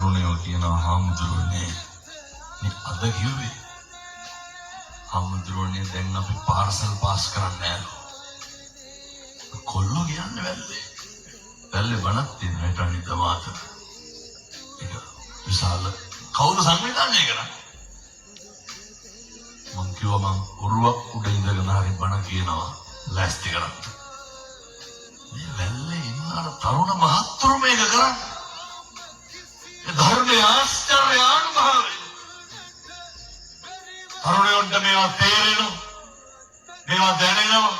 තරුණයෝ කියනවා හාමුදුරුවනේ මේ අද කිව්වේ හාමුදුරුවනේ දැන් අපි පාර්සල් පාස් කරන්නේ නෑලු කොල්ලෝ කියන්නේ වැල්ලේ බණක් තියෙන හිට අනිත් මාතර ඒක විශාල කවුද සංවිධානය කරන්නේ මං කිව්වා මං උරුවක් උඩ ඉඳගෙන හරි බණ කියනවා ලෑස්ති කරන්න මේ වැල්ලේ ඉන්න තරුණ මහත්තුරු මේක කරන්නේ धर्म आश्चर्य अनुभव तरुणयोंट मेवा तेरेनु मेवा දැනෙනවා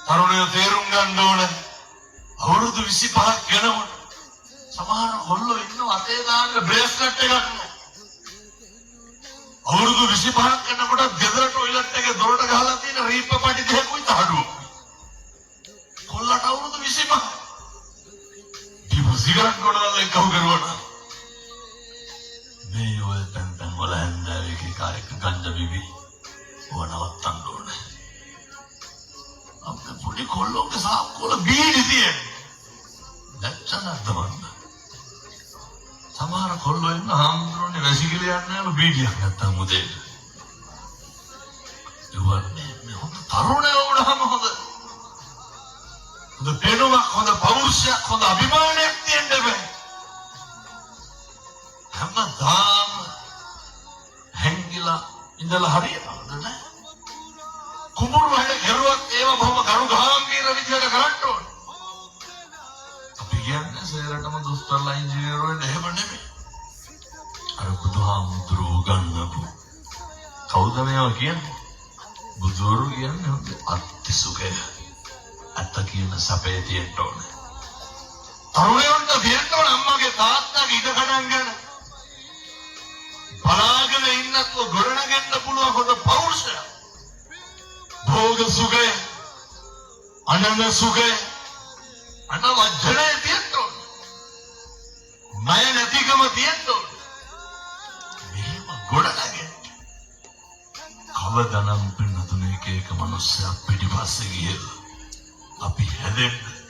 තරුණයෝ තේරුම් ගන්න ඕන අවුරුදු 25ක් ගෙනම සමහර හොල්ලෝ ඉන්නව අතේ දාන්න බ්‍රේස්ලට් එකක් අවුරුදු 25ක් යනකොට ගෙදර ටොයිලට් එකේ දොරට ගහලා තියෙන රීප්ප පටි දෙකකුයි තහඩුව කොල්ලට අවුරුදු 25 දීපු සිගරට් ගොඩනල්ලා කවු කරුවා මේ ඔය තැන් වල හැන්දෑවේ කායක ගංජා බිබි වනවත්තන්න ඕනේ. අපේ පොඩි කොල්ලෝගේ සාක්කුවල බීඩි තියෙන්නේ. නැච්චනක්ද මන්ද? සමහර කොල්ලෝ ඉන්න හාමුදුරනේ වැසිකිලි යන්නේ බීඩියක් නැත්තම් උදේ. ඒ හොඳ තරුණයෝ වුණාම හොඳ. හොඳ පෙනුමක් හොඳ පෞරුෂයක් හොඳ අභිමානයක් තියෙන්න බෑ. හැමදාම හැංගිලා ඉඳලා හරියනවද නෑ කුඹුරු හැඩ කෙරුවක් ඒව බොහොම කරු ගාම්භීර විදියට කරන්න ඕනේ අපි කියන්නේ සේරටම දොස්තරලා ඉංජිනේරු වෙන්න එහෙම නෙමෙයි අර බුදුහාමුදුරුවෝ ගන්නපු කවුද මේවා කියන්නේ බුදුවරු කියන්නේ අත්ති සුඛය අත්ත කියන සැපේ තියෙන්න ඕනේ තරුණයන්ට තියෙන්න ඕනේ අම්මගේ තාත්තගේ ඉඩ කඩන් ගන්න බලාගෙන ඉන්නත් ගොඩනගන්න පුළුවන් හොඳ පෞරුෂය භෝග සුඛය අනන්ත සුඛය අනවජ්ජනේ තියෙන්න ඕනේ ණය නැතිකම තියෙන්න ඕනේ මේව ගොඩනගන්න කවදානම් පින්නතුනේ එක එක මිනිස්සු පිටිපස්සේ ගියලා අපි හැදෙන්න